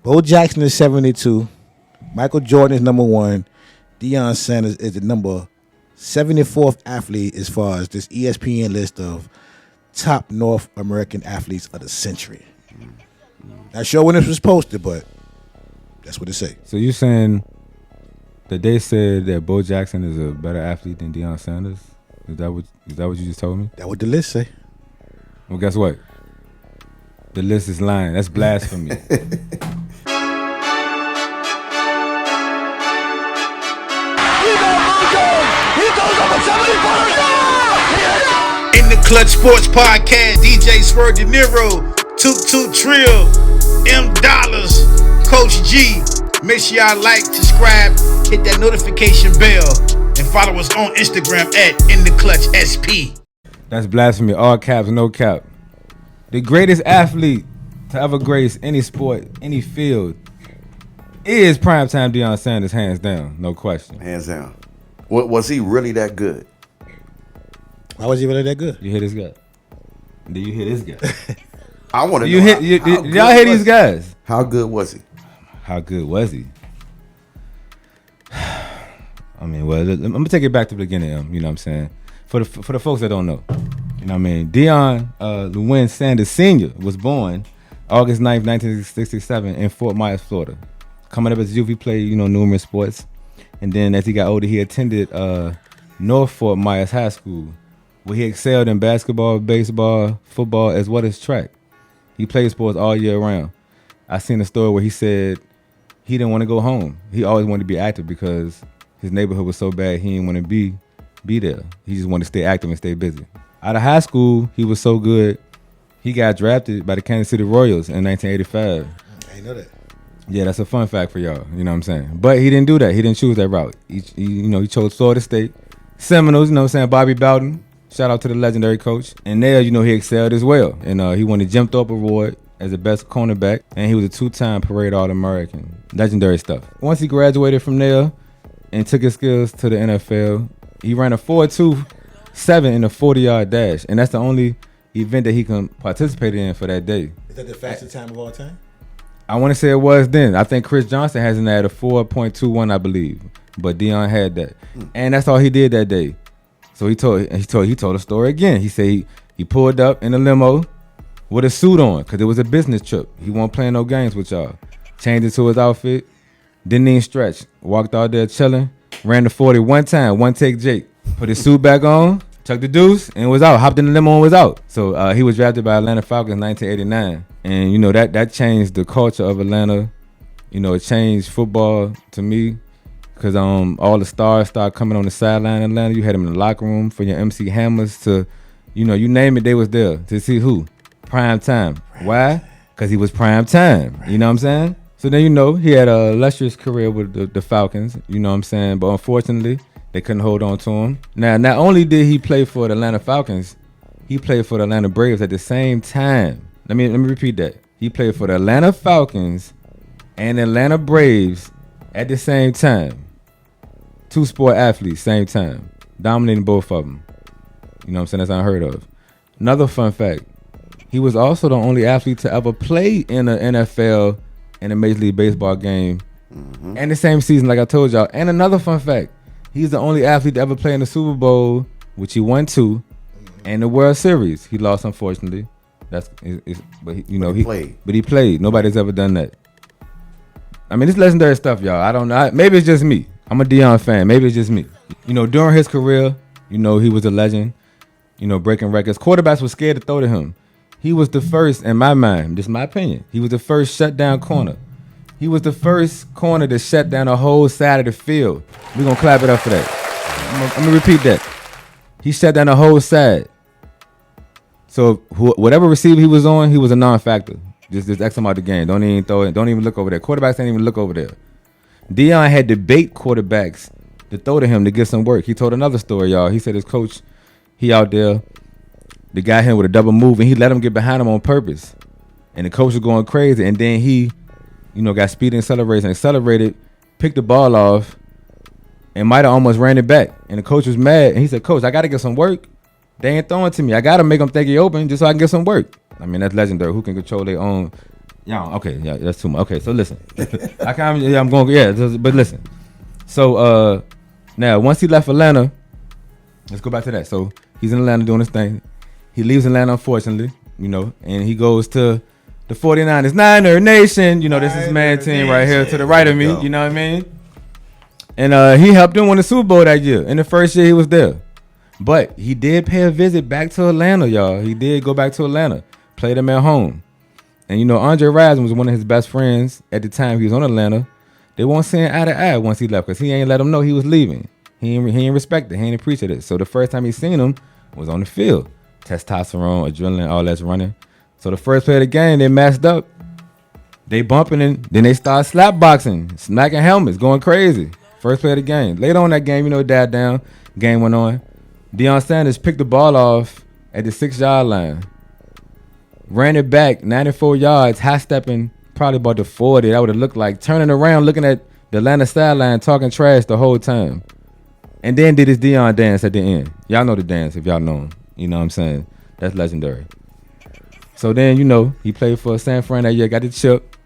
Bo Jackson is 72. Michael Jordan is number 1. Deion Sanders is the number 74th athlete as far as this ESPN list of top North American athletes of the century. Not sure when this was posted, but that's what it say. So you saying that they said that Bo Jackson is a better athlete than Deion Sanders? Is that what you just told me? That's what the list say. Well, guess what? The list is lying. That's blasphemy. In the Clutch Sports Podcast, DJ Swirv Deniro, Toot Trill, Emm Dollaz, Coach G. Make sure y'all like, subscribe, hit that notification bell, and follow us on Instagram at In the Clutch SP. That's blasphemy. All caps, no cap. The greatest athlete to ever grace any sport, any field, is primetime Deion Sanders, hands down, no question. Hands down. Was he really that good? Why was he really that good? You hear this guy? Do you hear this guy? I want to know. Y'all hear these guys? How good was he? How good was he? I mean, well, I'm gonna take it back to the beginning. You know what I'm saying? For the folks that don't know, you know what I mean? Deion Lewin Sanders Sr. was born August 9th, 1967 in Fort Myers, Florida. Coming up as a youth, he played, numerous sports. And then as he got older, he attended North Fort Myers High School, where he excelled in basketball, baseball, football, as well as track. He played sports all year round. I seen a story where he said he didn't want to go home. He always wanted to be active because his neighborhood was so bad he didn't want to be there. He just wanted to stay active and stay busy. Out of high school, he was so good, he got drafted by the Kansas City Royals in 1985. I didn't know that. Yeah, that's a fun fact for y'all. You know what I'm saying? But he didn't do that. He didn't choose that route. He chose Florida State. Seminoles, you know what I'm saying? Bobby Bowden. Shout out to the legendary coach. And there, he excelled as well. And he won the Jim Thorpe Award as the best cornerback. And he was a 2-time Parade All-American. Legendary stuff. Once he graduated from there and took his skills to the NFL, he ran a 4.27 in a 40-yard dash. And that's the only event that he can participate in for that day. Is that the fastest time of all time? I want to say it was then. I think Chris Johnson hasn't had a 4.21, I believe, but Deion had that, and that's all he did that day. So he told a story again. He said he pulled up in a limo with a suit on because it was a business trip. He wasn't playing no games with y'all. Changed into his outfit, didn't even stretch. Walked out there chilling. Ran the 40 one time, one take Jake. Put his suit back on, took the deuce, and was out. Hopped in the limo and was out. So he was drafted by Atlanta Falcons in 1989. And, that changed the culture of Atlanta. It changed football to me because all the stars started coming on the sideline in Atlanta. You had them in the locker room for your MC Hammers to, you name it, they was there to see who? Prime time. Why? Because he was prime time. You know what I'm saying? So then, he had a illustrious career with the Falcons. You know what I'm saying? But unfortunately, they couldn't hold on to him. Now, not only did he play for the Atlanta Falcons, he played for the Atlanta Braves at the same time. Let me repeat that. He played for the Atlanta Falcons and the Atlanta Braves at the same time. 2 sport athletes, same time. Dominating both of them. You know what I'm saying? That's unheard of. Another fun fact. He was also the only athlete to ever play in the NFL in a Major League Baseball game. Mm-hmm. And the same season, like I told y'all. And another fun fact. He's the only athlete to ever play in the Super Bowl, which he won 2, and the World Series. He lost, unfortunately. But he played. Nobody's ever done that. I mean, it's legendary stuff, y'all. I don't know. Maybe it's just me. I'm a Deion fan. Maybe it's just me. During his career, he was a legend. Breaking records. Quarterbacks were scared to throw to him. He was the first, in my mind, this is my opinion. He was the first shutdown corner. He was the first corner to shut down the whole side of the field. We're gonna clap it up for that. I'm gonna repeat that. He shut down the whole side. So whatever receiver he was on, he was a non-factor. Just X him out the game. Don't even throw it. Don't even look over there. Quarterbacks didn't even look over there. Deion had to bait quarterbacks to throw to him to get some work. He told another story, y'all. He said his coach, he out there, the guy hit him with a double move, and he let him get behind him on purpose. And the coach was going crazy, and then he, got speed and accelerated, picked the ball off, and might have almost ran it back. And the coach was mad, and he said, "Coach, I got to get some work. They ain't throwing to me. I got to make them think he open just so I can get some work." I mean, that's legendary. Who can control their own, Yeah, okay, yeah, that's too much. Okay, so listen. I'm going, but listen. So, now, once he left Atlanta, let's go back to that. So, he's in Atlanta doing his thing. He leaves Atlanta, unfortunately, and he goes to the 49ers. Niner Nation, this is man team right here to the right of me, you know what I mean? And he helped them win the Super Bowl that year. In the first year he was there. But he did pay a visit back to Atlanta, y'all. He did go back to Atlanta, play them at home. And, Andre Rison was one of his best friends at the time he was on Atlanta. They weren't seeing eye to eye once he left because he ain't let him know he was leaving. He ain't respect it. He ain't appreciate it. So the first time he seen him was on the field. Testosterone, adrenaline, all that's running. So the first play of the game, they messed up. They bumping and then they start slap boxing, smacking helmets, going crazy. First play of the game. Later on that game, it died down. Game went on. Deion Sanders picked the ball off at the 6-yard line. Ran it back 94 yards, high stepping probably about the 40. That would have looked like turning around, looking at the Atlanta sideline, talking trash the whole time. And then did his Deion dance at the end. Y'all know the dance if y'all know him. You know what I'm saying? That's legendary. So then, he played for San Fran that year, got the chip.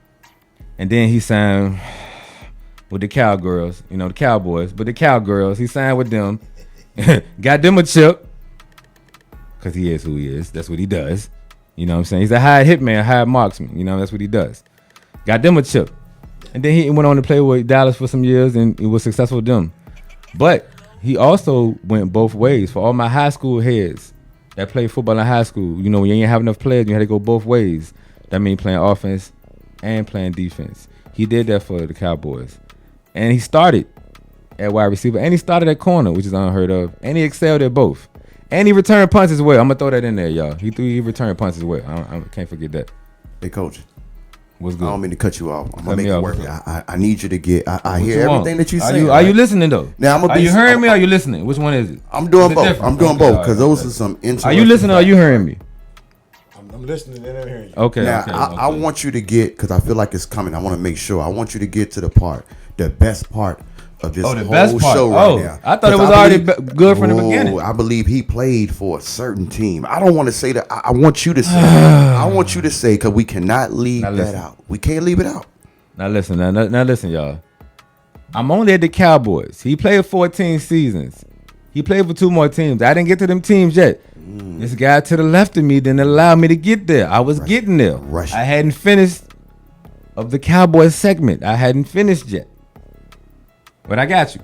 And then he signed with the Cowgirls, the Cowboys, but the Cowgirls, he signed with them, got them a chip, because he is who he is. That's what he does. You know what I'm saying? He's a high hitman, high marksman. That's what he does. Got them a chip. And then he went on to play with Dallas for some years, and he was successful with them. But he also went both ways. For all my high school heads that played football in high scholl, when you ain't have enough players, you had to go both ways. That means playing offense and playing defense. He did that for the Cowboys. And he started at wide receiver, and he started at corner, which is unheard of. And he excelled at both. And he returned punts as well. I'm going to throw that in there, y'all. He returned punts as well. I can't forget that. Hey, Coach. What's good? I don't mean to cut you off. I'm going to make it work. I need you to get, I hear everything that you say. Are you listening, though? Now, are you hearing me or are you listening? Which one is it? I'm doing both. I'm doing both because those are some interesting. Are you listening or are you hearing me? I'm listening and I'm hearing you. Okay. Now, okay. I want you to get, because I feel like it's coming. I want to make sure. I want you to get to the best part of this whole show right now. I thought it was already good from the beginning. I believe he played for a certain team. I don't want to say that. I want you to say. I want you to say, because we cannot leave that out. We can't leave it out. Now listen, now listen, y'all. I'm only at the Cowboys. He played 14 seasons. He played for 2 more teams. I didn't get to them teams yet. This guy to the left of me didn't allow me to get there. I was getting there. I hadn't finished of the Cowboys segment. I hadn't finished yet. But I got you.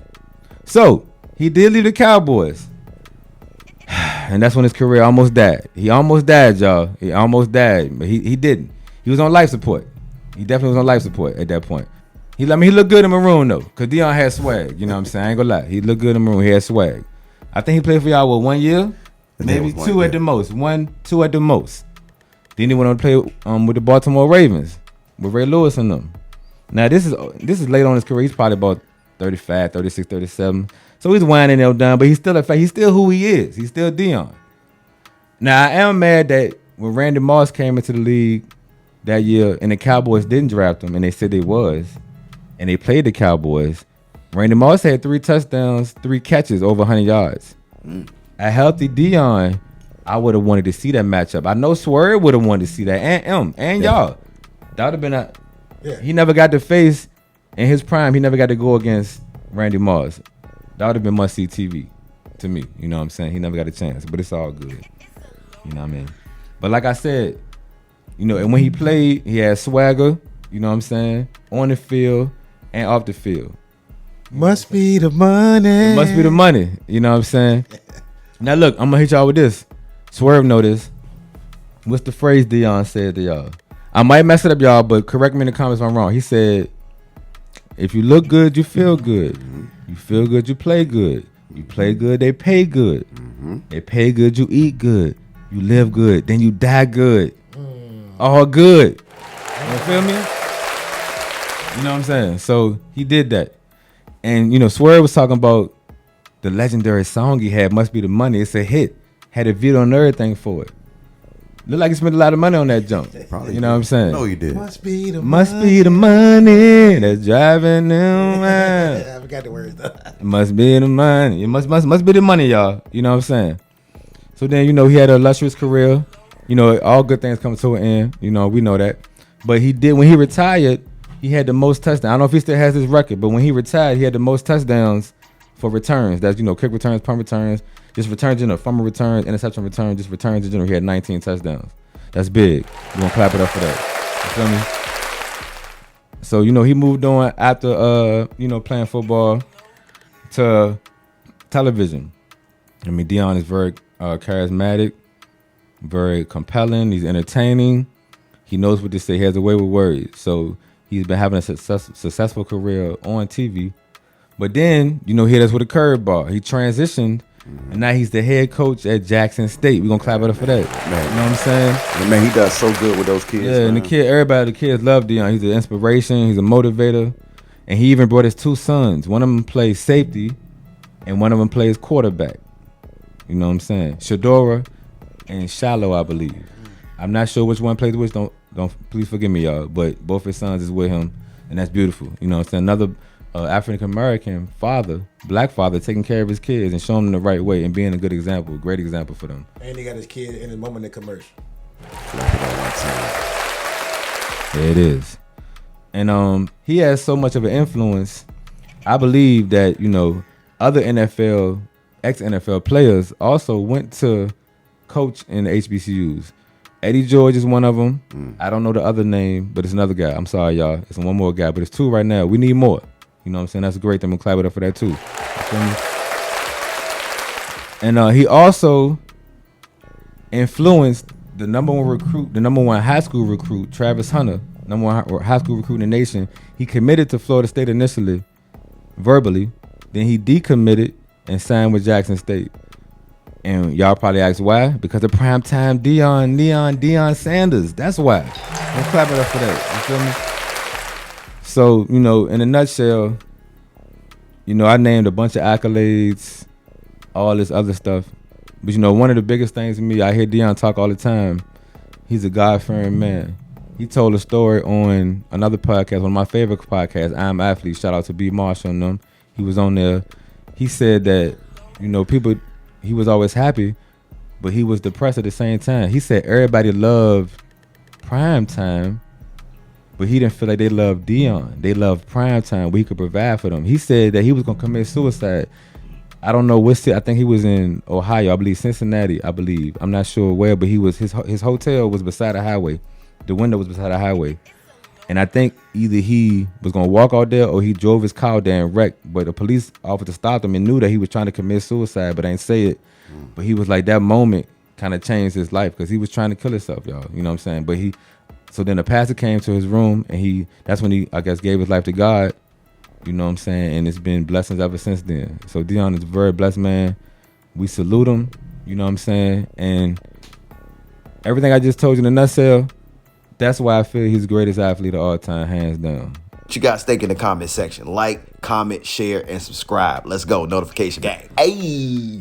So, he did leave the Cowboys. And that's when his career almost died. He almost died, y'all. He almost died. But he didn't. He was on life support. He definitely was on life support at that point. He looked good in maroon, though. Because Deion had swag. You know what I'm saying? I ain't gonna lie. He looked good in maroon. He had swag. I think he played for y'all, 1 year? Maybe 2 at the most. 2 at the most. Then he went on to play with the Baltimore Ravens. With Ray Lewis and them. Now, this is late on in his career. He's probably about 35, 36, 37. So he's winding them down, but he's still who he is. He's still Deion. Now, I am mad that when Randy Moss came into the league that year and the Cowboys didn't draft him, and they said they was, and they played the Cowboys, Randy Moss had 3 touchdowns, 3 catches, over 100 yards. A healthy Deion, I would have wanted to see that matchup. I know Swirv would have wanted to see that, and y'all. That would have been he never got to face. In his prime, he never got to go against Randy Moss. That would have been must-see TV to me. You know what I'm saying? He never got a chance, but it's all good. You know what I mean? But like I said, and when he played, he had swagger, you know what I'm saying, on the field and off the field. Must be the money. It must be the money, you know what I'm saying? Now look, I'm going to hit y'all with this. Swirv know this. What's the phrase Deion said to y'all? I might mess it up, y'all, but correct me in the comments if I'm wrong. He said, if you look good, you feel good. You feel good, you play good. You play good, they pay good. They pay good, you eat good. You live good, then you die good. All good. You feel me? You know what I'm saying? So he did that. And, Swirv was talking about the legendary song he had, Must Be the Money. It's a hit. Had a video and everything for it. Looked like he spent a lot of money on that jump. Probably you know what I'm saying? No, you did. Must be the money that's driving them man. I forgot the words though. It must be the money. It must be the money, y'all. You know what I'm saying? So then, he had an illustrious career. All good things come to an end. We know that. But he did when he retired. He had the most touchdowns. I don't know if he still has his record, but when he retired, he had the most touchdowns for returns. That's kick returns, punt returns, just returns in fumble returns, interception returns, just returns in general. He had 19 touchdowns. That's big. We're gonna clap it up for that. You feel me? So he moved on after playing football to television. I mean, Deion is very charismatic, very compelling. He's entertaining. He knows what to say. He has a way with words. So he's been having a successful career on TV. But then, he hit us with a curveball. He transitioned, and now he's the head coach at Jackson State. We're going to clap it up for that. Man. You know what I'm saying? And man, he does so good with those kids. Yeah, man. and the kids love Deion. He's an inspiration. He's a motivator. And he even brought his 2 sons. One of them plays safety, and one of them plays quarterback. You know what I'm saying? Shadora and Shallow, I believe. I'm not sure which one plays which. Don't please forgive me, y'all. But both his sons is with him, and that's beautiful. You know what I'm saying? Another African American father, black father, taking care of his kids and showing them the right way and being a good example, great example for them. And he got his kid in his mom in the commercial. There it is. And he has so much of an influence. I believe that other NFL, ex-NFL players also went to coach in the HBCUs. Eddie George is one of them. I don't know the other name, but it's another guy. I'm sorry, y'all. It's one more guy, but it's 2 right now. We need more. You know what I'm saying? That's a great thing. I'm going to clap it up for that, too. You feel me? And he also influenced the number one high school recruit, Travis Hunter, number one high school recruit in the nation. He committed to Florida State initially, verbally. Then he decommitted and signed with Jackson State. And y'all probably ask why? Because of PrimeTime Deion Sanders. That's why. I'm clapping up for that. You feel me? So, in a nutshell, I named a bunch of accolades, all this other stuff. But, one of the biggest things to me, I hear Deion talk all the time. He's a God-fearing man. He told a story on another podcast, one of my favorite podcasts, I'm Athlete. Shout out to B. Marshall and them. He was on there. He said that, he was always happy, but he was depressed at the same time. He said everybody loved PrimeTime, but he didn't feel like they loved Deion. They loved PrimeTime, where he could provide for them. He said that he was going to commit suicide. I don't know what city. I think he was in Ohio. I believe Cincinnati. I'm not sure where, but his hotel was beside a highway. The window was beside a highway. And I think either he was going to walk out there or he drove his car there and wrecked. But the police officer stopped him and knew that he was trying to commit suicide, but ain't say it. But he was like, that moment kind of changed his life because he was trying to kill himself, y'all. You know what I'm saying? But so then the pastor came to his room and that's when he, I guess, gave his life to God. You know what I'm saying? And it's been blessings ever since then. So Deion is a very blessed man. We salute him. You know what I'm saying? And everything I just told you in a nutshell, that's why I feel he's the greatest athlete of all time, hands down. What you guys think in the comment section? Like, comment, share, and subscribe. Let's go. Notification gang. Hey.